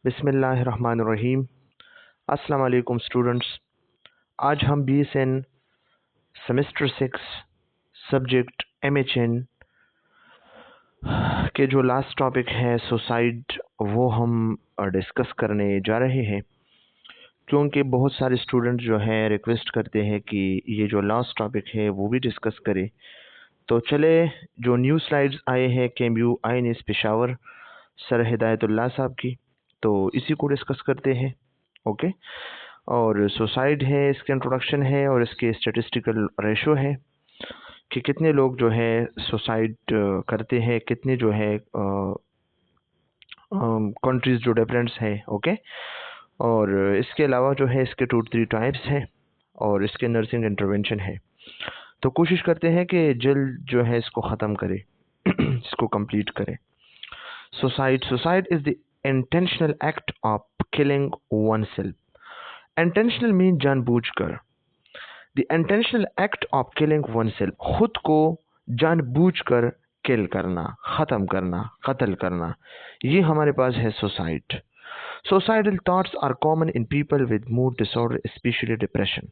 बिस्मिल्लाहिर्रहमानिर्रहीम। अस्सलाम वालेकुम स्टूडेंट्स। आज हम BSN सेमेस्टर 6 सब्जेक्ट MHN के जो लास्ट टॉपिक है सुसाइड, वो हम डिस्कस करने जा रहे हैं, क्योंकि बहुत सारे स्टूडेंट जो हैं रिक्वेस्ट करते हैं कि ये जो लास्ट टॉपिक है वो भी डिस्कस करें। तो चले, जो न्यू स्लाइड्स आए हैं KMU INS Peshawar sir Hidayatullah साहब की, तो इसी को डिस्कस करते हैं। ओके। और सुसाइड है, इसके इंट्रोडक्शन है और इसके स्टेटिस्टिकल रेशो है कि कितने लोग जो है सुसाइड करते हैं, कितने जो है कंट्रीज जो डिफरेंट्स हैं। ओके। और इसके अलावा जो है इसके 2-3 टाइप्स हैं और इसके नर्सिंग इंटरवेंशन है। तो कोशिश करते हैं कि जल्द जो है इसको ख़त्म करें इसको कंप्लीट करें। Suicide is the intentional act of killing oneself. Intentional mean जानबूझकर। The intentional act of killing oneself, खुद को जानबूझकर किल करना, ख़त्म करना, कत्ल करना, ये हमारे पास है suicide. Suicidal thoughts are common in people with mood disorder, especially depression.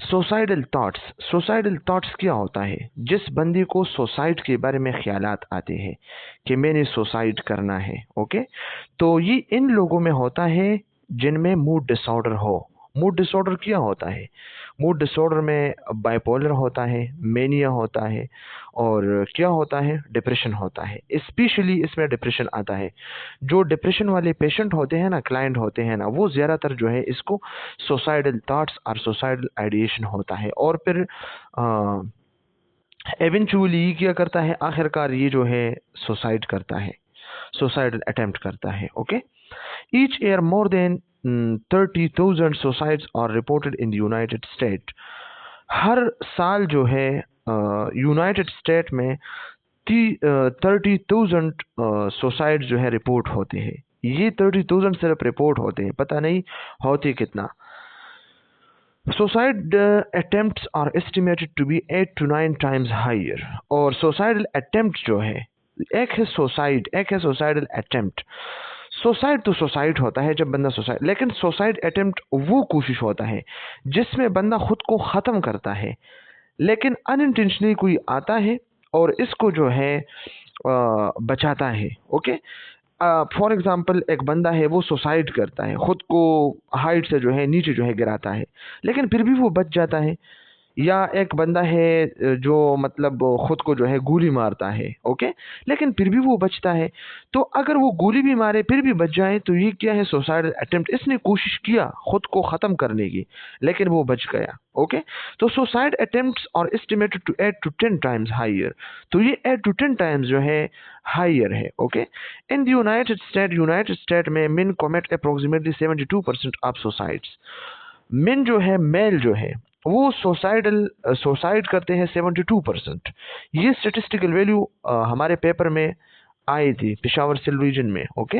Suicidal thoughts क्या होता है? जिस बंदे को सुसाइड के बारे में ख्यालात आते हैं कि मैंने सुसाइड करना है, ओके, तो ये इन लोगों में होता है जिनमें मूड डिसऑर्डर हो। मूड डिसऑर्डर क्या होता है? मूड डिसऑर्डर में बाइपोलर होता है, मेनिया होता है, और क्या होता है, डिप्रेशन होता है। स्पेशली इसमें डिप्रेशन आता है। जो डिप्रेशन वाले पेशेंट होते हैं ना, क्लाइंट होते हैं ना, वो ज़्यादातर जो है इसको सुसाइडल थॉट्स और सुसाइडल आइडिएशन होता है। और फिर एवेंचुअली क्या करता है, आखिरकार ये जो है सुसाइड करता है, सुसाइडल अटेम्प्ट करता है। Okay. Each year more than 30,000 suicides are reported in the United State. हर साल जो है यूनाइटेड स्टेट में 30,000 सुसाइड जो है रिपोर्ट होते हैं। ये 30,000 सिर्फ रिपोर्ट होते हैं, पता नहीं होते कितना। Suicide attempts are estimated to be 8 to 9 times higher. और सुसाइडल अटेम्प्ट जो है, एक है सुसाइड, एक है सुसाइडल अटेम्प्ट। सुसाइड तो सुसाइड होता है जब बंदा सुसाइड, लेकिन सुसाइड अटेम्प्ट वो कोशिश होता है जिसमें बंदा खुद को ख़त्म करता है, लेकिन अनइंटेंशनली कोई आता है और इसको जो है बचाता है। ओके। फॉर एग्जांपल, एक बंदा है वो सुसाइड करता है, खुद को हाइट से जो है नीचे जो है गिराता है, लेकिन फिर भी वो बच जाता है। या एक बंदा है जो मतलब खुद को जो है गोली मारता है, ओके, लेकिन फिर भी वो बचता है। तो अगर वो गोली भी मारे फिर भी बच जाए तो ये क्या है, सुसाइडल अटेम्प्ट। इसने कोशिश किया खुद को ख़त्म करने की, लेकिन वो बच गया। ओके। तो suicide attempts are estimated to 8 to 10 times higher. तो ये 8 to 10 times जो है हायर है। Okay. In the United State में men commit approximately 72% of suicides. Men जो है, मेल जो है, वो सुसाइड करते हैं 72%। ये स्टेटिस्टिकल वैल्यू हमारे पेपर में आई थी, पेशावर सिल रीजन में। Okay.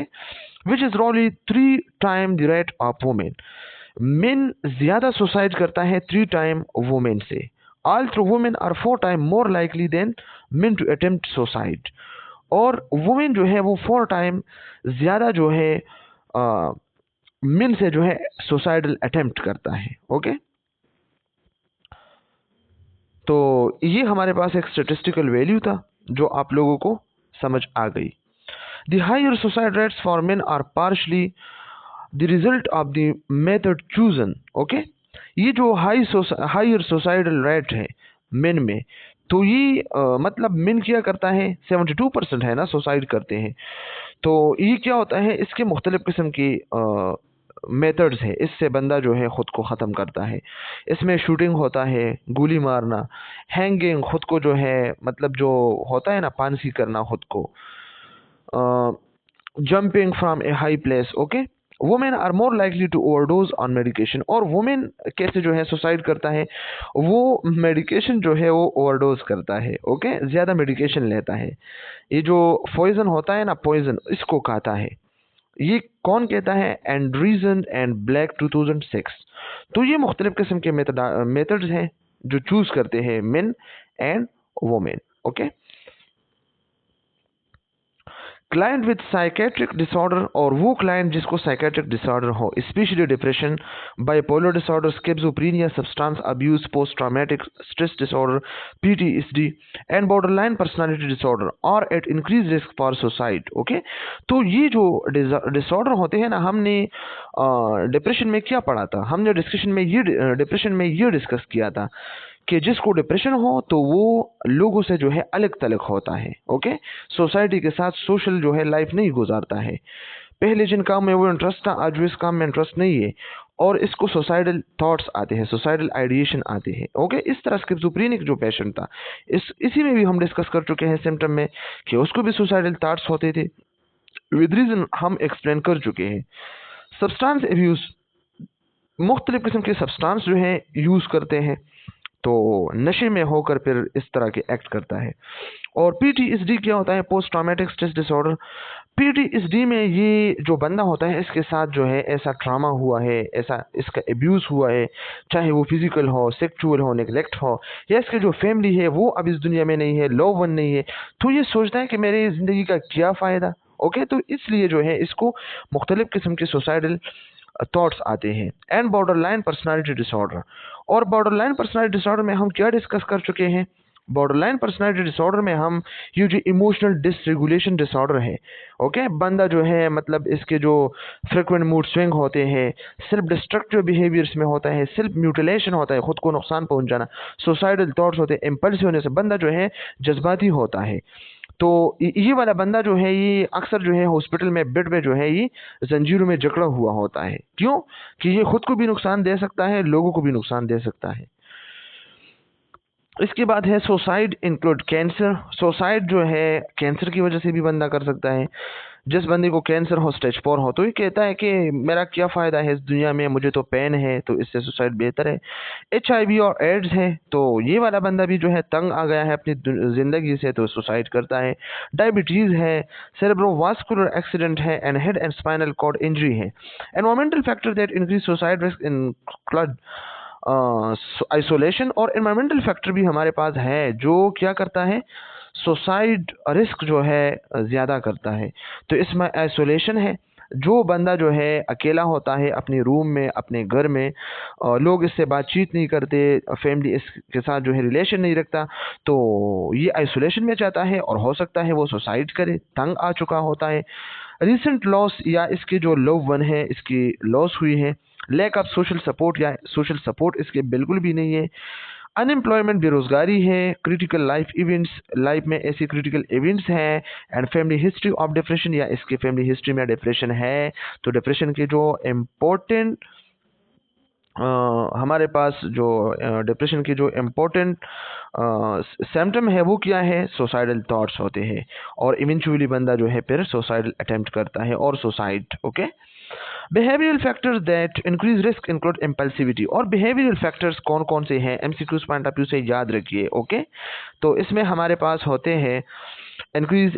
Which is roughly 3 times the rate of women. Men ज्यादा सुसाइड करता है 3 times वुमेन से। Also women are 4 times more likely than men to attempt suicide. और वुमेन जो है वो 4 times ज्यादा जो है मेन से जो है सुसाइडल अटेम्प्ट करता है। ओके। तो ये हमारे पास एक स्टेटिस्टिकल वैल्यू था जो आप लोगों को समझ आ गई। The higher suicide rates for men are partially the result of the method chosen. Okay. ये जो हायर सुसाइडल रेट है मेन में, तो ये मतलब मेन क्या करता है, 72% है ना सुसाइड करते हैं। तो ये क्या होता है, इसके मुख्तलिफ किस्म की मेथड्स है, इससे बंदा जो है ख़ुद को ख़त्म करता है। इसमें शूटिंग होता है, गोली मारना, हैंगिंग, ख़ुद को जो है मतलब जो होता है ना, फांसी करना खुद को, jumping from a high place. Okay. Women are more likely to overdose on medication. और वुमेन कैसे जो है सुसाइड करता है, वो मेडिकेशन जो है वो ओवरडोज करता है। ओके। ज़्यादा मेडिकेशन लेता है। ये जो पॉइजन होता है ना, पॉइजन, इसको खाता है। ये कौन कहता है? एंड्रीजन एंड ब्लैक 2006। तो ये मुख्तलिफ किस्म के मेथड्स हैं जो चूज करते हैं men and women. Okay. Client with psychiatric disorder, और वो क्लाइंट जिसको साइकेट्रिक डिसऑर्डर हो, specially depression, bipolar disorder, schizophrenia, substance abuse, post traumatic stress disorder, PTSD and borderline personality disorder और at increase risk for suicide. Okay, तो ये जो disorder होते हैं ना, हमने डिप्रेशन में क्या पढ़ा था, हमने डिप्रेशन में ये डिस्कस किया था कि जिसको डिप्रेशन हो तो वो लोगों से जो है अलग थलग होता है। ओके, सोसाइटी के साथ सोशल जो है लाइफ नहीं गुजारता है। पहले जिन काम में वो इंटरेस्ट था, आज वो इस काम में इंटरेस्ट नहीं है, और इसको सुसाइडल थॉट्स आते हैं, सुसाइडल आइडिएशन आते हैं। ओके, इस तरह स्किज़ोफ्रेनिक जो पेशेंट था, इसी में भी हम डिस्कस कर चुके हैं सिम्टम में कि उसको भी सुसाइडल थॉट्स होते थे, विद रीजन हम एक्सप्लेन कर चुके हैं। सब्सटेंस एब्यूज, मुख्तलिफ किस्म के सब्सटेंस जो है यूज़ करते हैं, तो नशे में होकर फिर इस तरह के एक्ट करता है। और पीटीएसडी क्या होता है, post traumatic stress disorder. PTSD में ये जो बंदा होता है, इसके साथ जो है ऐसा ट्रामा हुआ है, ऐसा इसका एब्यूज़ हुआ है, चाहे वो फिजिकल हो, सेक्सुअल हो, नेग्लेक्ट हो, या इसके जो फैमिली है वो अब इस दुनिया में नहीं है, लव वन नहीं है, तो ये सोचता है कि मेरे ज़िंदगी का क्या फ़ायदा। ओके, तो इसलिए जो है इसको मुख्तलिफ किस्म के सुसाइडल थॉट्स आते हैं। एंड बॉर्डरलाइन पर्सनालिटी डिसऑर्डर, और बॉर्डरलाइन पर्सनालिटी डिसऑर्डर में हम क्या डिस्कस कर चुके हैं, बॉर्डरलाइन पर्सनालिटी डिसऑर्डर में हम ये जो इमोशनल डिसरेगुलेशन डिसऑर्डर है, ओके, बंदा जो है मतलब इसके जो फ्रिक्वेंट मूड स्विंग होते हैं, सेल्फ डिस्ट्रक्टिव बिहेवियर्स में होता है, सेल्फ म्यूटिलेशन होता है, खुद को नुकसान पहुंचाना, सुसाइडल थॉट्स होते हैं, इम्पल्सिव होने से बंदा जो है जज्बाती होता है। तो ये वाला बंदा जो है ये अक्सर जो है हॉस्पिटल में बेड पे जो है ये जंजीरों में जकड़ा हुआ होता है। क्यों? कि ये खुद को भी नुकसान दे सकता है, लोगों को भी नुकसान दे सकता है। इसके बाद है सुसाइड इंक्लूड कैंसर। सुसाइड जो है कैंसर की वजह से भी बंदा कर सकता है। जिस बंदे को कैंसर हो, स्टेज 4 हो, तो ये कहता है कि मेरा क्या फ़ायदा है इस दुनिया में, मुझे तो पेन है, तो इससे सुसाइड बेहतर है। एचआईवी और एड्स है, तो ये वाला बंदा भी जो है तंग आ गया है अपनी ज़िंदगी से, तो सुसाइड करता है। डायबिटीज़ है, सेरेब्रोवास्कुलर एक्सीडेंट है, and head and spinal cord injury है। Environmental factor that increase suicide risk include isolation, और एनवायरमेंटल फैक्टर भी हमारे पास है जो क्या करता है, सुसाइड रिस्क जो है ज़्यादा करता है। तो इसमें आइसोलेशन है, जो बंदा जो है अकेला होता है अपने रूम में, अपने घर में, और लोग इससे बातचीत नहीं करते, फैमिली इसके साथ जो है रिलेशन नहीं रखता, तो ये आइसोलेशन में जाता है और हो सकता है वो सुसाइड करे, तंग आ चुका होता है। रिसेंट लॉस, या इसके जो लव वन है इसकी लॉस हुई है। लैक ऑफ सोशल सपोर्ट, या सोशल सपोर्ट इसके बिल्कुल भी नहीं है। अनएम्प्लॉयमेंट, बेरोजगारी है। क्रिटिकल लाइफ इवेंट्स, लाइफ में ऐसे क्रिटिकल इवेंट्स हैं। And family history of depression, या इसके फैमिली हिस्ट्री में डिप्रेशन है। तो डिप्रेशन के जो इम्पोर्टेंट हमारे पास जो डिप्रेशन की जो इम्पोर्टेंट सिम्टम है वो क्या है, सुसाइडल थॉट्स होते हैं, और इवेंचुअली बंदा जो है फिर सुसाइडल अटेम्प्ट करता है और suicide. Okay, behavioural factors that increase risk include impulsivity, और बिहेवियरल फैक्टर्स कौन कौन से हैं, एमसीक्यूज पॉइंट ऑफ व्यू से याद रखिए। ओके, तो इसमें हमारे पास होते हैं increase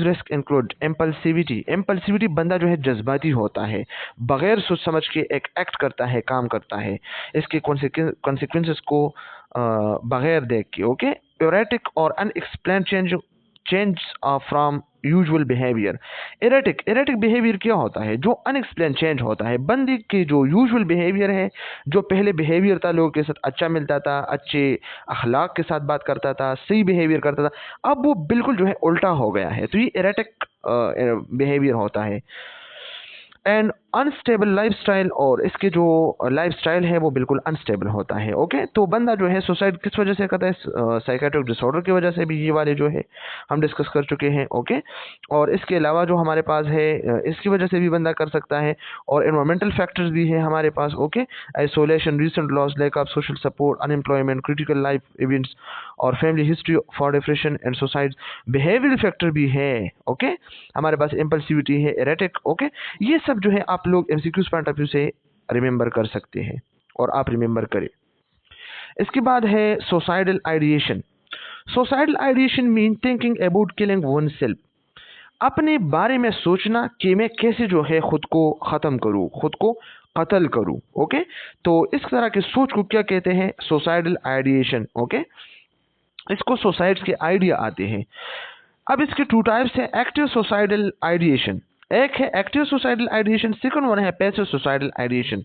risk include impulsivity. Impulsivity, बंदा जो है जज्बाती होता है, बगैर सोच समझ के एक एक्ट करता है, काम करता है, इसके कॉन्सिक्वेंसेस को बगैर देख के। ओके, एरेटिक और unexplained change from usual behaviour. Erratic behaviour क्या होता है, जो अनएक्सप्लेन चेंज होता है, बंदे के जो यूजुअल बिहेवियर है, जो पहले बिहेवियर था, लोगों के साथ अच्छा मिलता था, अच्छे अखलाक के साथ बात करता था, सही बिहेवियर करता था, अब वो बिल्कुल जो है उल्टा हो गया है, तो ये एरेटिक बिहेवियर होता है। एंड अनस्टेबल लाइफस्टाइल, और इसके जो लाइफस्टाइल है वो बिल्कुल अनस्टेबल होता है। ओके, तो बंदा जो है सुसाइड किस वजह से करता है, साइकेट्रिक डिसऑर्डर की वजह से भी ये वाले जो है हम डिस्कस कर चुके हैं। ओके, और इसके अलावा जो हमारे पास है इसकी वजह से भी बंदा कर सकता है, और एनवायरमेंटल फैक्टर्स भी है हमारे पास। Okay, isolation, recent loss, lack of social support, unemployment, critical life events, और family history for depression and suicide. Behavioural factor भी है। ओके, हमारे पास इम्पल्सिविटी है, एरेटिक। ओके, ये सब जो है आप लोग एमसीक्यूज पॉइंट ऑफ व्यू से रिमेंबर कर सकते हैं, और आप रिमेंबर करें। इसके बाद है suicidal ideation. Suicidal ideation mean thinking about killing one self, अपने बारे में सोचना कि मैं कैसे जो है खुद को ख़त्म करूं, खुद को कत्ल करूं। ओके, तो इस तरह की सोच को क्या कहते हैं, सुसाइडल आइडिएशन। ओके, इसको सुसाइड्स के आइडिया आते हैं। अब इसके टू टाइप्स है, एक्टिव सुसाइडल आइडिएशन, एक है active suicidal ideation, second one है passive suicidal ideation.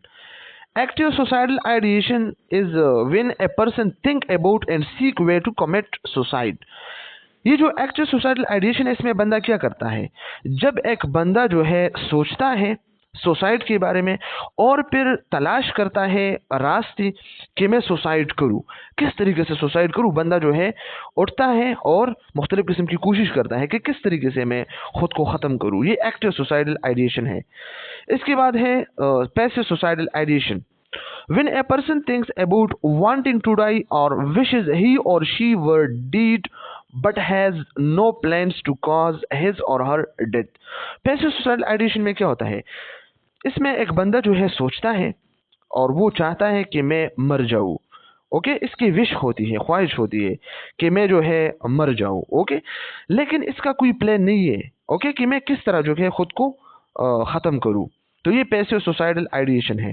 Active suicidal ideation is when a person think about and seek way to commit suicide। ये जो एक्टिव सुसाइडल आइडिएशन है, इसमें बंदा क्या करता है, जब एक बंदा जो है सोचता है सुसाइड के बारे में और फिर तलाश करता है रास्ते कि मैं सुसाइड करूं, किस तरीके से सुसाइड करूं, बंदा जो है उठता है और मुख्तलिफ किस्म की कोशिश करता है कि किस तरीके से मैं खुद को ख़त्म करूं। ये एक्टिव सुसाइडल आइडिएशन है। इसके बाद है passive suicidal ideation. When a person thinks about wanting to die or wishes he or she were dead but has no plans to cause his or her death। Passive suicidal ideation में क्या होता है, इसमें एक बंदा जो है सोचता है और वो चाहता है कि मैं मर जाऊं, ओके, इसकी विश होती है, ख्वाहिश होती है कि मैं जो है मर जाऊं, ओके, लेकिन इसका कोई प्लान नहीं है, ओके, कि मैं किस तरह जो है खुद को ख़त्म करूं। तो ये पैसिव सुसाइडल आइडिएशन है।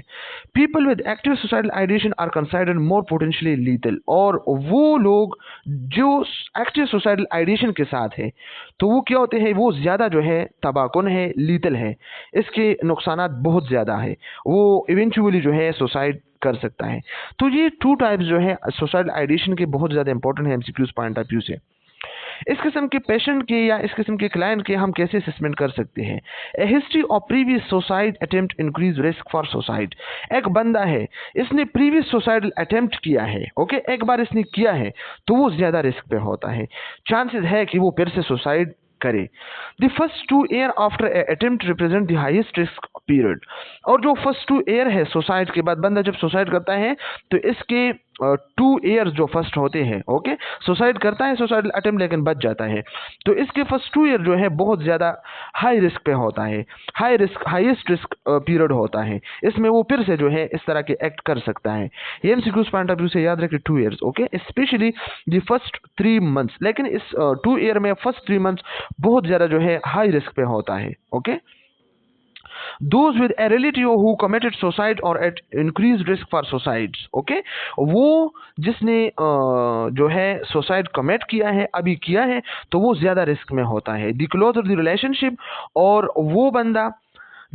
People with active suicidal ideation are considered more potentially lethal. और वो लोग जो एक्टिव सुसाइडल आइडिएशन के साथ है तो वो क्या होते हैं, वो ज़्यादा जो है तबाहकुन है, लीथल है, इसके नुकसानात बहुत ज़्यादा है, वो इवेंचुअली जो है सुसाइड कर सकता है। तो ये टू टाइप्स जो है सुसाइडल आइडिएशन के बहुत ज़्यादा इंपॉर्टेंट है एमसीक्यूज पॉइंट ऑफ व्यू से। इस किस्म के पेशेंट के या इस किस्म के क्लाइंट के हम कैसे असेसमेंट कर सकते हैं। A history of previous suicide attempt increase risk for suicide. एक बंदा है, इसने प्रीवियस सुसाइडल अटेम्प्ट किया है, ओके, एक बार इसने किया है तो वो ज्यादा रिस्क पे होता है, चांसेस है कि वो फिर से सुसाइड करे। The first 2 year after attempt represent the highest risk period. और जो फर्स्ट 2 ईयर है सुसाइड के बाद, बंदा जब सुसाइड करता है तो इसके 2 ईयर्स जो फर्स्ट होते हैं, ओके, सुसाइड करता है सुसाइडल अटेम्प्ट लेकिन बच जाता है, तो इसके फर्स्ट 2 ईयर जो है बहुत ज़्यादा हाई रिस्क पे होता है, high risk highest risk period होता है, इसमें वो फिर से जो है इस तरह के एक्ट कर सकता है। ये एमसीक्यूज पॉइंट ऑफ व्यू से याद रखें 2 years, okay, specially the first 3 months. लेकिन इस 2 ईयर में फर्स्ट 3 मंथ्स बहुत ज़्यादा जो है हाई रिस्क पे होता है, okay. Those with a relative who committed suicide or at increased risk for suicides, okay, वो जिसने जो है सुसाइड कमिट किया है, अभी किया है, तो वो ज्यादा रिस्क में होता है। द क्लोजर द रिलेशनशिप, और वो बंदा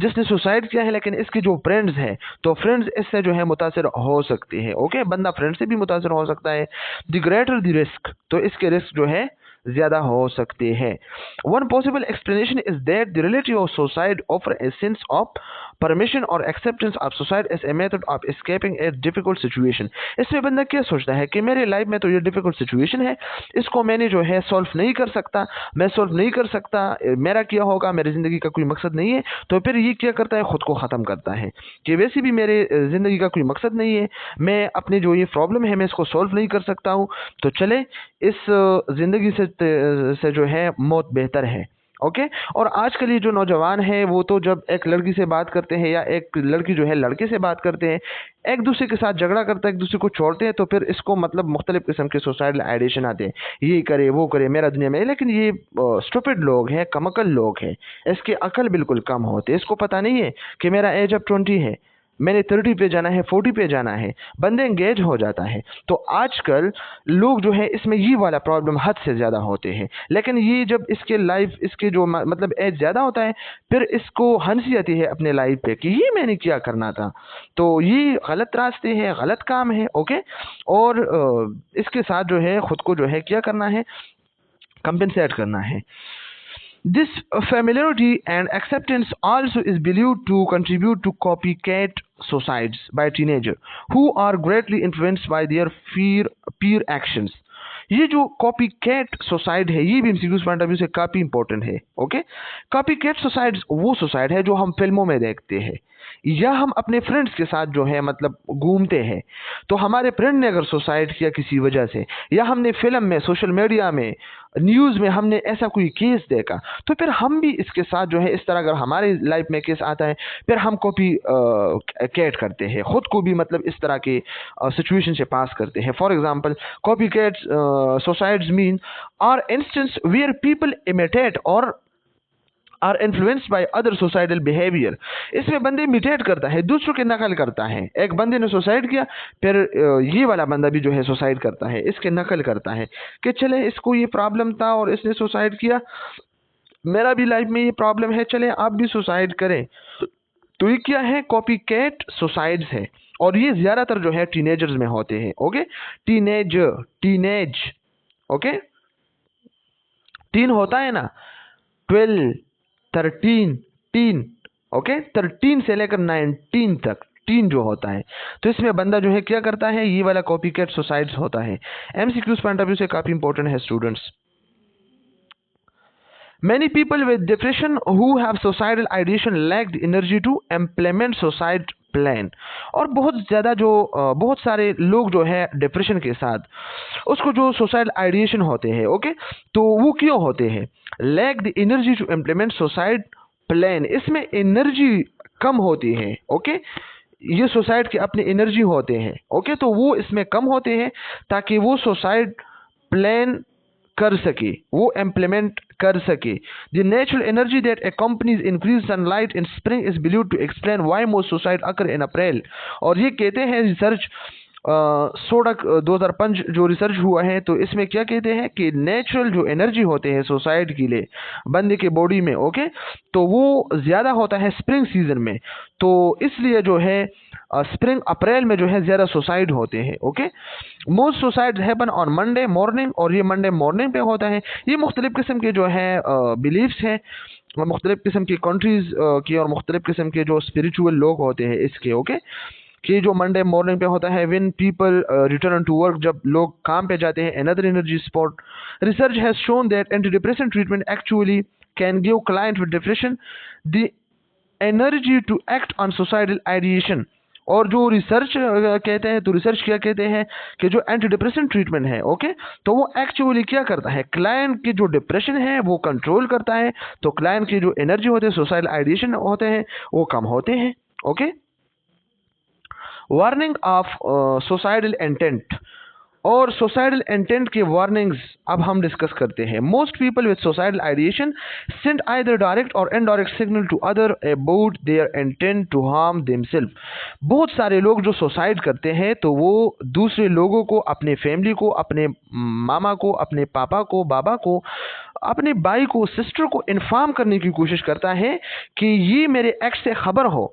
जिसने सुसाइड किया है लेकिन इसके जो फ्रेंड्स हैं तो फ्रेंड्स इससे जो है मुतासिर हो सकते हैं, ओके, बंदा फ्रेंड से भी मुतासिर हो सकता है। द ग्रेटर द रिस्क, तो इसके रिस्क जो है ज्यादा हो सकते हैं। One possible explanation is that the relative of suicide offer a sense of permission और acceptance of suicide as a method of escaping a difficult situation. इसमें बंदा क्या सोचता है कि मेरे लाइफ में तो ये डिफिकल्ट सिचुएशन है, इसको मैंने जो है सॉल्व नहीं कर सकता, मैं सॉल्व नहीं कर सकता, मेरा क्या होगा, मेरी ज़िंदगी का कोई मकसद नहीं है, तो फिर ये क्या करता है, खुद को ख़त्म करता है कि वैसे भी मेरे ज़िंदगी का कोई मकसद नहीं है, मैं अपनी जो ये प्रॉब्लम है मैं इसको सॉल्व नहीं कर सकता हूँ, तो चले इस ज़िंदगी से जो है मौत बेहतर है, ओके। और आजकल ये जो नौजवान है वो तो जब एक लड़की से बात करते हैं या एक लड़की जो है लड़के से बात करते हैं, एक दूसरे के साथ झगड़ा करते हैं, एक दूसरे को छोड़ते हैं, तो फिर इसको मतलब मुख्तलिफ किस्म के सुसाइडल आइडिएशन आते हैं, ये करे वो करे मेरा दुनिया में। लेकिन ये स्टूपिड लोग हैं, कमअकल लोग हैं, इसके अकल बिल्कुल कम होते हैं, इसको पता नहीं है कि मेरा एज अब 20 है, मैंने 30 पे जाना है, 40 पे जाना है, बंदे एंगेज हो जाता है। तो आजकल लोग जो है इसमें ये वाला प्रॉब्लम हद से ज़्यादा होते हैं। लेकिन ये जब इसके लाइफ इसके जो मतलब एज ज़्यादा होता है, फिर इसको हंसी आती है अपने लाइफ पे कि ये मैंने क्या करना था, तो ये गलत रास्ते हैं, गलत काम है, ओके। और इसके साथ जो है खुद को जो है क्या करना है, कंपेंसेट करना है। This familiarity and acceptance also is believed to contribute to copycat suicides by teenagers who are greatly influenced by their peer actions। ये जो कॉपी कैट सुसाइड है ये भी एमसीक्यूज पॉइंट ऑफ व्यू से काफ़ी इंपॉर्टेंट है, ओके। कॉपी कैट सुसाइड वो suicide है जो हम फिल्मों में देखते हैं या हम अपने फ्रेंड्स के साथ जो है मतलब घूमते हैं, तो हमारे फ्रेंड ने अगर सुसाइड किया किसी वजह से, या हमने फिल्म में, सोशल मीडिया में, न्यूज़ में हमने ऐसा कोई केस देखा, तो फिर हम भी इसके साथ जो है इस तरह अगर हमारे लाइफ में केस आता है फिर हम कॉपी कैट करते हैं, खुद को भी मतलब इस तरह के सिचुएशन से पास करते हैं। For example copycat suicides mean are instances where people imitate or are influenced by other societal behaviour. इसमें बंदे इमिटेट करता है, दूसरों की नकल करता है। एक बंदे ने सुसाइड किया, फिर ये वाला बंदा भी जो है सुसाइड करता है, इसके नकल करता है कि चले इसको ये प्रॉब्लम था और इसने सुसाइड किया, मेरा भी लाइफ में ये प्रॉब्लम है, चले आप भी सुसाइड करें। तो ये क्या है? कॉपी कैट सुसाइड्स है, और ये ज्यादातर जो है टीनेजर्स में होते हैं। ओके, टीनेज ओके, टीन होता है ना, 12, 13, टीन। ओके, 13 से लेकर 19 तक टीन जो होता है, तो इसमें बंदा जो है क्या करता है, ये वाला कॉपी कैट सुसाइड्स होता है। एमसीक्यूज पॉइंट ऑफ व्यू से काफी इंपॉर्टेंट है students. Many people with depression who have suicidal ideation lack the energy to implement suicide plan। और बहुत सारे लोग जो है डिप्रेशन के साथ उसको जो सुसाइड आइडिएशन होते हैं, ओके, तो वो क्यों होते हैं? Lack the energy to implement suicide plan. इसमें एनर्जी कम होती है। ओके, ये सुसाइड के अपने एनर्जी होते हैं। ओके, तो वो इसमें कम होते हैं ताकि वो सुसाइड प्लान कर सके, वो इम्प्लीमेंट कर सके। The natural energy that accompanies increased sunlight in spring is believed to explain why most suicide occur in April। और ये कहते हैं रिसर्च 2005 जो रिसर्च हुआ है, तो इसमें क्या कहते हैं कि नेचुरल जो एनर्जी होते हैं सुसाइड के लिए बंदे के बॉडी में, ओके, तो वो ज़्यादा होता है स्प्रिंग सीजन में, तो इसलिए जो है स्प्रिंग अप्रैल में जो है ज़्यादा सुसाइड होते हैं। Okay, most suicide happen on Monday morning, और ये मंडे मॉर्निंग पे होता है। ये मुख्तलिफ किस्म के जो है बिलीफ्स हैं, मुख्तलिफ किस्म की कंट्रीज़ की और मुख्तलिफ किस्म के जो स्पिरिचुअल लोग होते हैं इसके। ओके, कि जो मंडे मॉर्निंग पे होता है, when people return to work, जब लोग काम पे जाते हैं, another energy spot. Research has shown that anti depression treatment actually can give client with depression the energy to act on suicidal ideation. और जो रिसर्च कहते हैं, तो रिसर्च क्या कहते हैं कि जो एंटी डिप्रेशन ट्रीटमेंट है, ओके, तो वो एक्चुअली क्या करता है, क्लाइंट की जो डिप्रेशन है वो कंट्रोल करता है, तो क्लाइंट की जो एनर्जी होते हैं, सुसाइडल आइडिएशन होते हैं, वो कम होते हैं। Okay, warning of suicidal intent, और सुसाइडल इंटेंट के वार्निंग्स अब हम डिस्कस करते हैं। Most people with suicidal ideation send either direct or indirect signal to other about their intent to harm themselves. बहुत सारे लोग जो सुसाइड करते हैं, तो वो दूसरे लोगों को, अपने फैमिली को, अपने मामा को, अपने पापा को, बाबा को, अपने भाई को, सिस्टर को इन्फॉर्म करने की कोशिश करता है कि ये मेरे एक्स से खबर हो।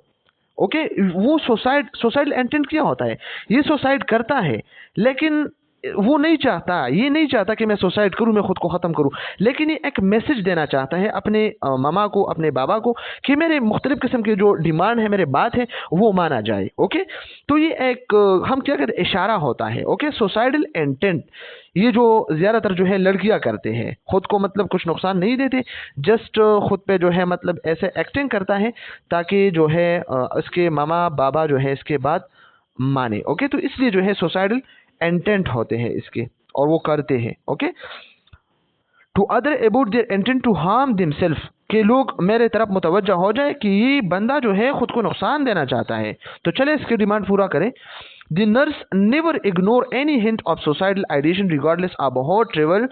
ओके, वो सुसाइडल इंटेंट क्या होता है, ये सुसाइड करता है, लेकिन वो नहीं चाहता, ये नहीं चाहता कि मैं सुसाइड करूं, मैं खुद को ख़त्म करूं, लेकिन ये एक मैसेज देना चाहता है अपने मामा को, अपने बाबा को, कि मेरे मुख्तलिफ किस्म की जो डिमांड है, मेरे बात है, वो माना जाए। ओके, तो ये एक हम क्या कहते हैं, इशारा होता है। ओके, सुसाइडल इंटेंट ये जो ज़्यादातर जो है लड़कियां करते हैं, खुद को मतलब कुछ नुकसान नहीं देते, जस्ट खुद पे जो है मतलब ऐसे एक्टिंग करता है ताकि जो है इसके मामा बाबा जो है इसके बाद माने। ओके, तो इसलिए जो है सुसाइडल इंटेंट होते हैं इसके, और वो करते हैं। Okay, to other about their intent to harm themselves, के लोग मेरे तरफ मुतवज्जा हो जाए कि ये बंदा जो है खुद को नुकसान देना चाहता है, तो चले इसकी डिमांड पूरा करें। The nurse never ignore any hint of suicidal ideation regardless of how trivial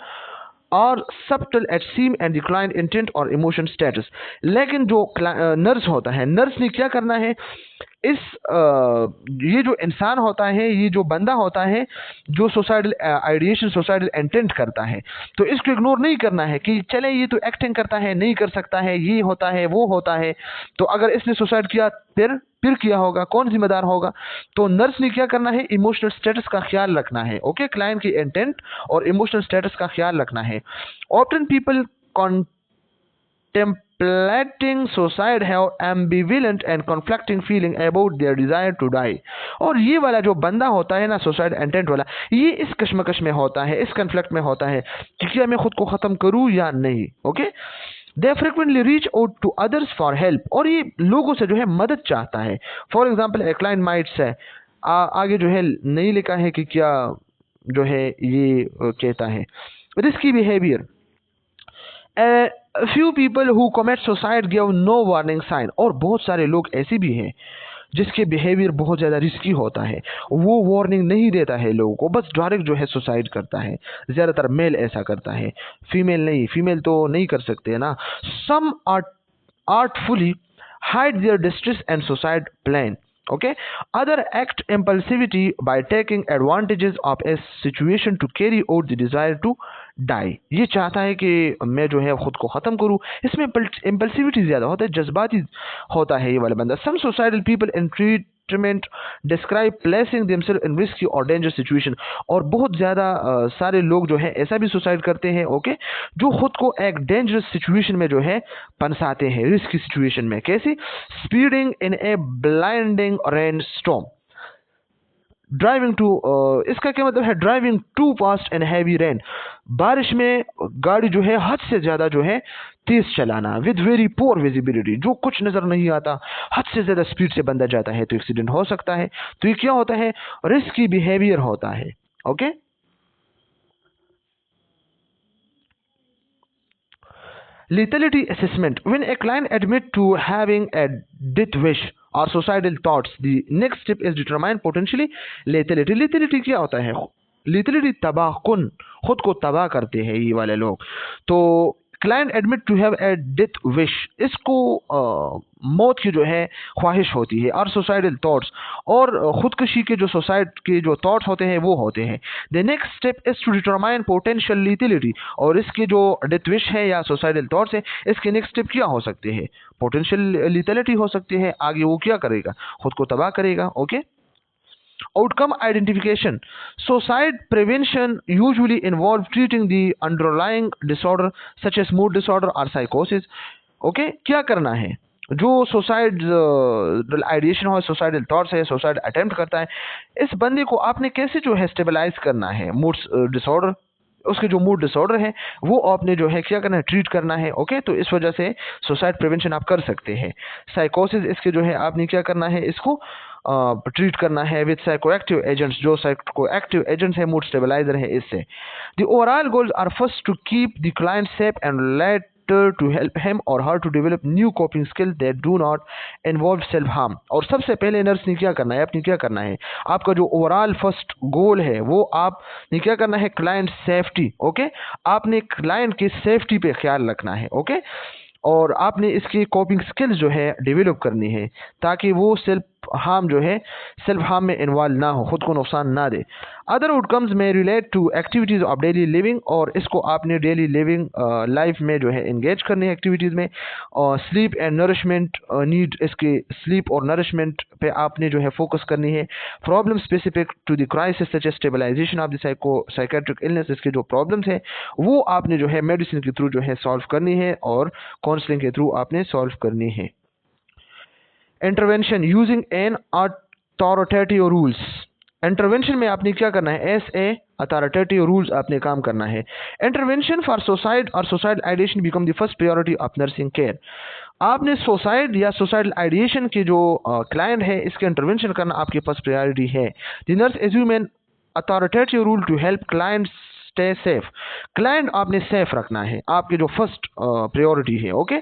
or subtle at seem and decline intent or emotion status. लेकिन जो नर्स होता है, नर्स ने क्या करना है, ये जो इंसान होता है, ये जो बंदा होता है जो सुसाइडल आइडिएशन, सुसाइडल इंटेंट करता है, तो इसको इग्नोर नहीं करना है कि चले ये तो एक्टिंग करता है, नहीं कर सकता है, ये होता है, वो होता है, तो अगर इसने सुसाइड किया फिर किया होगा, कौन जिम्मेदार होगा? तो नर्स ने क्या करना है, इमोशनल स्टेटस का ख्याल रखना है। ओके, क्लाइंट की इंटेंट और इमोशनल स्टेटस का ख्याल रखना है। Often people contemplating suicide have ambivalent and conflicting feeling about their desire to die। और ये वाला जो बंदा होता है ना, सुसाइड इंटेंट वाला, ये इस कश्मकश में होता है, इस कन्फ्लिक्ट में होता है कि क्या मैं खुद को ख़त्म करूँ या नहीं। Okay, they frequently reach out to others for help, और ये लोगों से जो है मदद चाहता है। For example a client might say आगे जो है नहीं लिखा है कि क्या जो है ये कहता है, risky behaviour. few people who commit suicide give no warning sign, और बहुत सारे लोग ऐसे भी हैं जिसके बिहेवियर बहुत ज़्यादा रिस्की होता है, वो वार्निंग नहीं देता है लोगों को, बस डायरेक्ट जो है सुसाइड करता है। ज़्यादातर मेल ऐसा करता है, फीमेल नहीं, फीमेल तो नहीं कर सकते ना। Some are artfully hide their distress and suicide plan. Okay, other act impulsivity by taking advantages of a situation to carry out the desire to die. ये चाहता है कि मैं जो है खुद को ख़त्म करूं। इसमें इम्पल्सिविटी ज़्यादा होता है, जज्बाती होता है ये वाला बंदा। Some suicidal people in treatment describe placing themselves in risky or danger situation. और बहुत ज़्यादा सारे लोग जो है ऐसा भी सुसाइड करते हैं, ओके, जो खुद को एक डेंजरस सिचुएशन में जो है पनसाते हैं, रिस्की सिचुएशन में। कैसी? Speeding in a blinding rain storm, driving too, इसका क्या मतलब है? Driving too fast and heavy rain, बारिश में गाड़ी जो है हद से ज़्यादा जो है तेज चलाना, विद वेरी पुअर विजिबिलिटी, जो कुछ नज़र नहीं आता, हद से ज़्यादा स्पीड से बंदा जाता है तो एक्सीडेंट हो सकता है। तो ये क्या होता है? रिस्की बिहेवियर होता है। Okay, lethality assessment. When a client admits to having a death wish or suicidal thoughts, the next step is determine potentially lethality. lethality क्या होता है? lethality तबाहकुन, खुद को तबाह करते हैं ये वाले लोग। तो client admit to have a death wish, इसको मौत की जो है ख्वाहिश होती है। और सुसाइडल थॉट्स, और खुदकशी के जो सुसाइड के जो थॉट्स होते हैं वो होते हैं। The next step is to determine potential lethality. और इसके जो डेथ विश है या सुसाइडल थॉट्स है, इसके नेक्स्ट स्टेप क्या हो सकते हैं? पोटेंशियल लीथलिटी हो सकती है। आगे वो क्या करेगा? खुद को तबाह करेगा। Okay, outcome identification. Suicide prevention usually involve treating the underlying disorder such as mood disorder or psychosis. Okay, क्या करना है? जो सुसाइड आइडिएशन हो, सुसाइडल थॉट्स है, सुसाइड अटेम्प्ट करता है, इस बंदे को आपने कैसे जो है स्टेबलाइज करना है? मूड डिसऑर्डर, उसके जो मूड डिसऑर्डर है वो आपने जो है क्या करना है? ट्रीट करना है। ओके, तो इस वजह से सुसाइड प्रिवेंशन आप कर सकते हैं। साइकोसिस, इसके जो है आपने क्या करना है? इसको ट्रीट करना है विद साइकोएक्टिव एजेंट्स, जो साइकोएक्टिव एजेंट्स है, मूड स्टेबलाइजर है इससे। The overall goals are first to keep the client safe and later to help him or her to develop new coping skill that do not involve self harm. और सबसे पहले nurse ने क्या करना है? आपने क्या करना है? आपका जो ओवरऑल फर्स्ट गोल है वो आपने क्या करना है? Client safety. ओके, आपने क्लाइंट की सेफ्टी पे ख्याल रखना है। ओके, और आपने इसकी कोपिंग स्किल्स जो है डेवलप करनी है ताकि वो सेल्फ हार्म में इन्वॉल्व ना हो, खुद को नुकसान ना दे। अदर आउटकम्स में relate to activities of daily living, और इसको आपने डेली लिविंग लाइफ में जो है इंगेज करनी है एक्टिविटीज़ में। और स्लीप एंड नरिशमेंट नीड, इसके स्लीप और नरिशमेंट पे आपने जो है फोकस करनी है। Problem specific to the crisis such as stabilisation of the psychiatric illness, इसके जो प्रॉब्लम्स है वो आपने जो है मेडिसिन के थ्रू जो है सॉल्व करनी है और काउंसलिंग के थ्रू आपने सॉल्व करनी है। Intervention using N authoritative rules. Intervention में आपने क्या करना है? एस ए अथॉरिटेटिव रूल्स आपने काम करना है। Intervention for suicide or suicide ideation become the first priority of nursing care. आपने सुसाइड या सुसाइडल आइडिएशन के जो क्लाइंट है इसके इंटरवेंशन करना आपके पास प्रायोरिटी है। The nurse assume an authoritative role to help client stay safe. Client आपने सेफ रखना है, आपके जो फर्स्ट प्रायोरिटी है। Okay,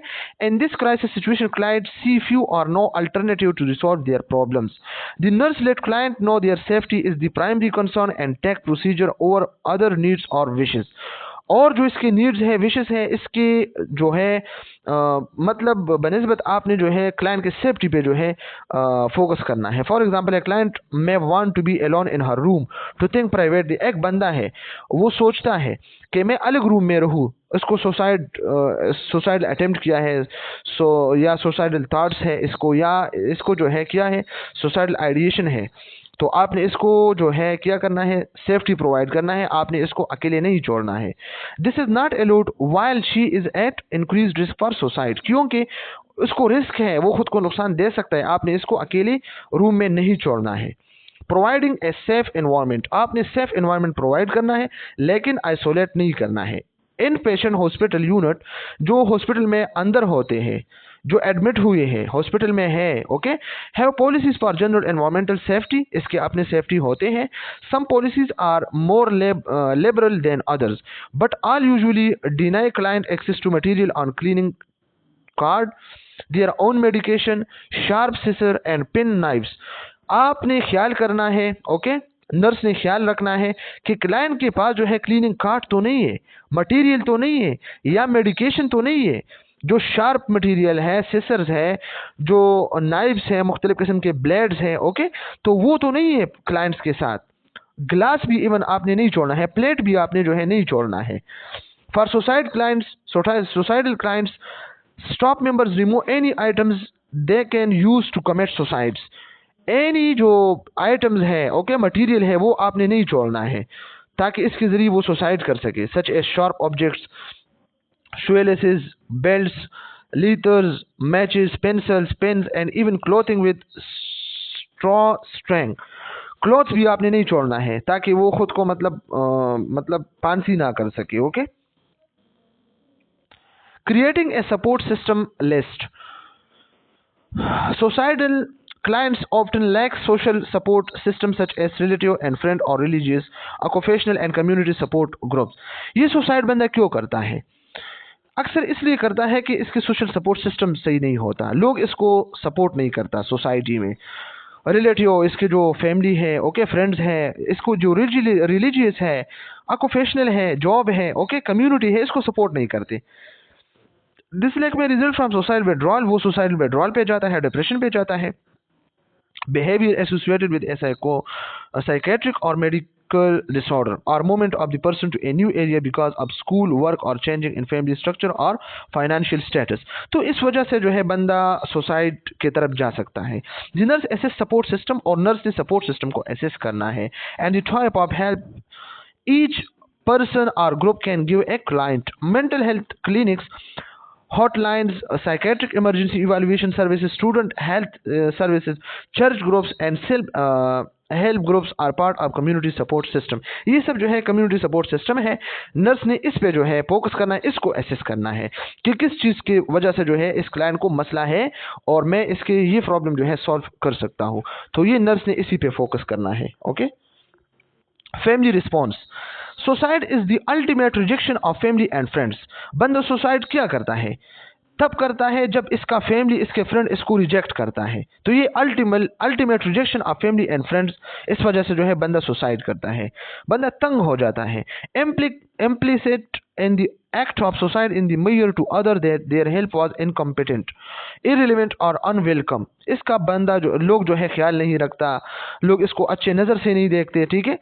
in this crisis situation client see few or no alternative to resolve their problems. The nurse let client know their safety is the primary concern and take procedure over other needs और wishes. और जो इसके needs है, wishes है, इसके जो है मतलब बनिस्बत आपने जो है क्लाइंट के सेफ्टी पे जो है फोकस करना है। For example, a client may want to be alone in her room to think privately. एक बंदा है वो सोचता है कि मैं अलग रूम में रहूँ, इसको सुसाइड अटेम्प्ट किया है, या सुसाइडल थॉट्स है इसको, या इसको जो है क्या है? सुसाइडल आइडिएशन है। तो आपने इसको जो है क्या करना है? सेफ्टी प्रोवाइड करना है, आपने इसको अकेले नहीं छोड़ना है। This is not allowed while she is at increased risk for suicide, क्योंकि उसको रिस्क है, वो खुद को नुकसान दे सकता है, आपने इसको अकेले रूम में नहीं छोड़ना है। प्रोवाइडिंग ए सेफ एनवायरनमेंट, आपने सेफ एनवायरनमेंट प्रोवाइड करना है लेकिन आइसोलेट नहीं करना है। इन पेशेंट हॉस्पिटल यूनिट, जो हॉस्पिटल में अंदर होते हैं, जो एडमिट हुए हैं हॉस्पिटल में है, okay, have policies for general environmental safety, इसके अपने सेफ्टी होते हैं। Some policies are more liberal than others but all usually deny client access to material on cleaning cart, their own medication, sharp scissor and pin knives. आपने ख्याल करना है, okay, nurse ने ख्याल रखना है कि क्लाइंट के पास जो है क्लीनिंग कार्ड तो नहीं है, मटेरियल तो नहीं है, या मेडिकेशन तो नहीं है, जो शार्प मटेरियल है, सिसर्स है, जो नाइफ्स है, मुख्तलिफ किस्म के ब्लेड्स हैं, ओके, तो वो तो नहीं है क्लाइंट्स के साथ। ग्लास भी इवन आपने नहीं छोड़ना है, प्लेट भी आपने जो है नहीं छोड़ना है। For suicide clients, suicidal clients, staff members remove any items they can use to commit suicides. Any जो आइटम्स है, ओके, मटेरियल है, वो आपने नहीं छोड़ना है ताकि इसके जरिए वो सुसाइड कर सके, such as sharp objects, shoelaces, belts, leathers, matches, pencils, pens and even clothing with straw string. Cloth भी आपने नहीं छोड़ना है ताकि वो खुद को मतलब फांसी ना कर सके, okay. Creating a support system list. Suicidal clients often lack social support systems such as relative and friend or religious, occupational and community support groups. ये सुसाइड बंदा क्यों करता है? अक्सर इसलिए करता है कि इसके सोशल सपोर्ट सिस्टम सही नहीं होता, लोग इसको सपोर्ट नहीं करता सोसाइटी में। रिलेटिव, इसके जो फैमिली है, ओके, फ्रेंड्स है, इसको जो रिलीजियस है, ऑक्यूपेशनल है, जॉब है, ओके, कम्युनिटी है, इसको सपोर्ट नहीं करते। दिस लैक में रिजल्ट फ्रॉम सुसाइड विड्रॉल, वो सुसाइडल विड्रॉल पे जाता है, डिप्रेशन पे जाता है। Behavior associated with a psychiatric or medical disorder or movement of the person to a new area because of school, work or changing in family structure or financial status. तो इस वजह से जो है बंदा सुसाइड की तरफ जा सकता है। The nurse assess support system, और नर्स ने सपोर्ट सिस्टम को असेस करना है। And the type of help each person or group can give a client. Mental health clinics, hotlines, psychiatric emergency evaluation services, student health services, church groups and self help groups are part of community support system. ये सब जो है community support system है। Nurse ने इस पे जो है फोकस करना है, इसको एसेस करना है कि किस चीज़ की वजह से जो है इस क्लाइंट को मसला है और मैं इसके ये प्रॉब्लम जो है सॉल्व कर सकता हूँ। तो ये नर्स ने इसी पे फोकस करना है, okay. Family response. Suicide is the ultimate rejection of family and friends. बंदा सुसाइड क्या करता है? तब करता है जब इसका फैमिली, इसके फ्रेंड इसको रिजेक्ट करता है। तो ये ultimate rejection of family and friends, इस वजह से जो है बंदा सुसाइड करता है। बंदा तंग हो जाता है। implicit in the act of suicide in the measure to other that their help was incompetent, irrelevant और unwelcome। इसका बंदा जो लोग जो है ख्याल नहीं रखता, लोग इसको अच्छे नज़र से नहीं देखते, ठीक है।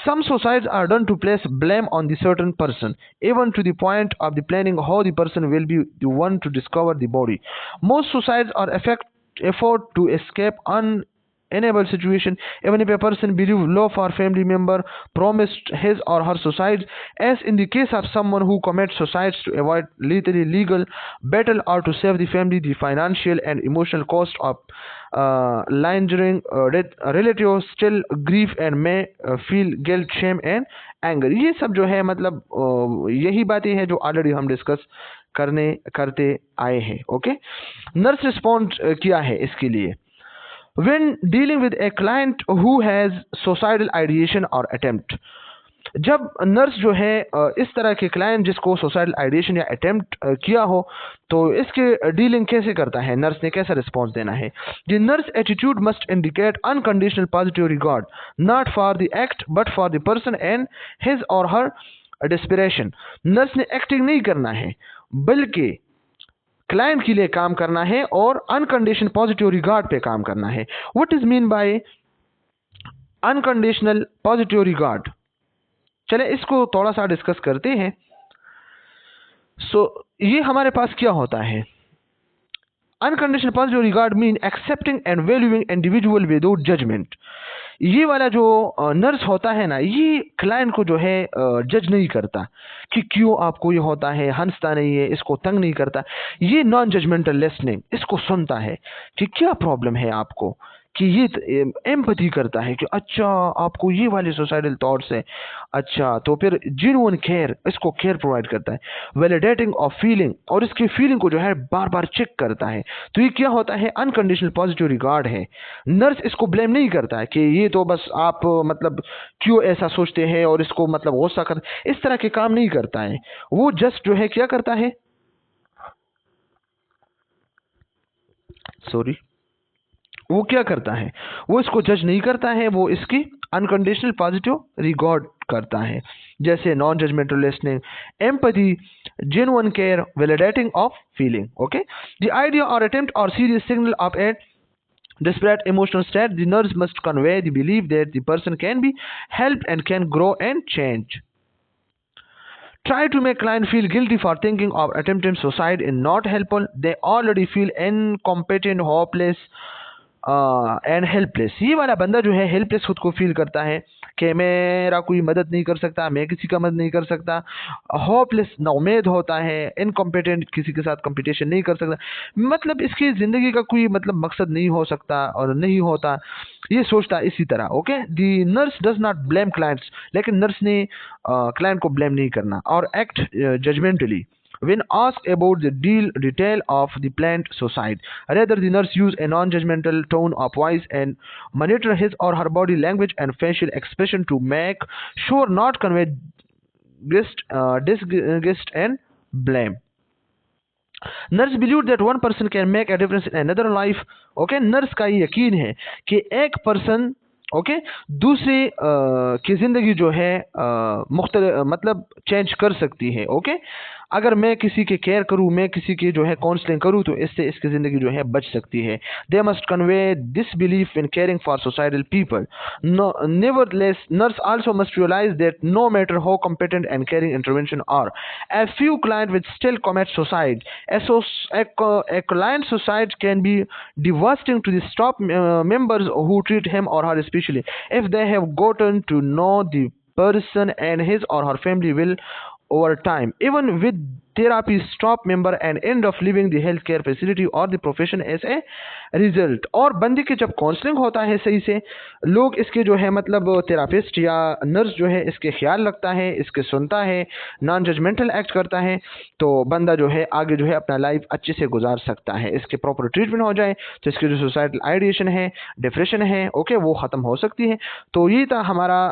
Some suicides are done to place blame on the certain person, even to the point of the planning how the person will be the one to discover the body. Most suicides are effort to escape unenable situation, even if a person believes love for family member promised his or her suicide, as in the case of someone who commits suicides to avoid lethally legal battle or to save the family the financial and emotional cost of lingering death. Relatives still grieve and may feel guilt, shame and anger. ये सब जो है मतलब यही बातें हैं जो already हम डिस्कस करते आए हैं, ओके। नर्स रिस्पॉन्ड किया है इसके लिए। When dealing with a client who has suicidal ideation or attempt, जब नर्स जो है इस तरह के क्लाइंट जिसको सुसाइडल आइडिएशन या अटेम्प्ट किया हो, तो इसके डीलिंग कैसे करता है, नर्स ने कैसा रिस्पॉन्स देना है। The nurse attitude must indicate unconditional positive regard, not for the act but for the person and his और हर डिस्पिरेशन। नर्स ने एक्टिंग नहीं करना है बल्कि क्लाइंट के लिए काम करना है और अनकंडीशनल पॉजिटिव रिगार्ड पे काम करना है। What is mean by unconditional positive regard? चले इसको थोड़ा सा डिस्कस करते हैं। ये हमारे पास क्या होता है? Unconditional positive regard mean accepting and valuing individual without judgement. ये वाला जो नर्स होता है ना, ये क्लाइंट को जो है जज नहीं करता कि क्यों आपको ये होता है, हंसता नहीं है, इसको तंग नहीं करता। ये नॉन जजमेंटल लिसनिंग, इसको सुनता है कि क्या प्रॉब्लम है आपको, कि ये एम्पैथी करता है कि अच्छा आपको ये वाले सुसाइडल थॉट्स है, अच्छा, तो फिर जेन्युइन केयर, इसको केयर प्रोवाइड करता है। वैलिडेटिंग ऑफ फीलिंग, और इसकी फीलिंग को जो है बार बार चेक करता है। तो ये क्या होता है? अनकंडीशनल पॉजिटिव रिगार्ड है। नर्स इसको ब्लेम नहीं करता है कि ये तो बस आप मतलब क्यों ऐसा सोचते हैं और इसको मतलब गुस्सा कर, इस तरह के काम नहीं करता है। वो जस्ट जो है क्या करता है, वो क्या करता है, वो इसको जज नहीं करता है, वो इसकी अनकंडीशनल पॉजिटिव रिगार्ड करता है। जैसे non judgemental listening, empathy, genuine care, validating of feeling. Okay, the idea or attempt or serious signal of a desperate emotional state, the nurse must convey the belief that the person can be helped and can grow and change. Try to make client feel guilty for thinking of attempting suicide is not helpful. They already feel incompetent, hopeless and helpless. ये वाला बंदा जो है helpless खुद को feel करता है कि मेरा कोई मदद नहीं कर सकता, मैं किसी का मदद नहीं कर सकता. होपलेस, नाउम्मीद होता है. इनकॉम्पिटेंट, किसी के साथ कंपटीशन नहीं कर सकता. मतलब इसकी ज़िंदगी का कोई मतलब मकसद नहीं हो सकता और नहीं होता, ये सोचता है इसी तरह. Okay, the nurse does not blame clients, लेकिन नर्स ने क्लाइंट को ब्लेम नहीं करना. और act judgementally when asked about the detail of the planned suicide. Rather, the nurse use a non-judgmental tone of voice and monitor his or her body language and facial expression to make sure not convey disgust and blame. Nurse believe that one person can make a difference in another life. Okay, nurse का ये यकीन है कि एक person दूसरे की ज़िंदगी जो है मतलब चेंज कर सकती है. ओके, अगर मैं किसी के केयर करूँ, मैं किसी की जो है काउंसलिंग करूँ, तो इससे इसकी ज़िंदगी जो है बच सकती है. They must convey this belief in caring for societal people. Nevertheless, nurse also must realise that no matter how competent and caring intervention are, a few clients will still commit suicide. A client suicide can be devastating to the staff members who treat him or her, especially if they have gotten to know the person and his or her family will over time. Even with therapy, stop member and end up leaving the healthcare facility or the profession as a result. और बंदे के जब counselling होता है सही से, लोग इसके जो है मतलब थेरापिस्ट या नर्स जो है इसके ख्याल रखता है, इसके सुनता है, नॉन जजमेंटल एक्ट करता है, तो बंदा जो है आगे जो है अपना लाइफ अच्छे से गुजार सकता है. इसके प्रॉपर ट्रीटमेंट हो जाए तो इसके जो सुसाइडल आइडिएशन है, डिप्रेशन है, ओके, वो ख़त्म हो सकती है. तो ये था हमारा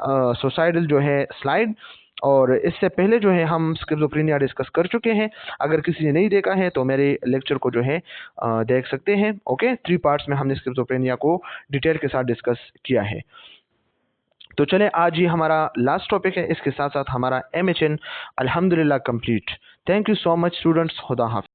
सुसाइडल जो है स्लाइड. और इससे पहले जो है हम स्किज़ोफ्रेनिया डिस्कस कर चुके हैं. अगर किसी ने नहीं देखा है तो मेरे लेक्चर को जो है देख सकते हैं. ओके, 3 पार्ट्स में हमने स्किज़ोफ्रेनिया को डिटेल के साथ डिस्कस किया है. तो चले, आज ही हमारा लास्ट टॉपिक है. इसके साथ साथ हमारा MHN अल्हम्दुलिल्लाह complete. Thank you so much students. खुदा हाफ़िज़.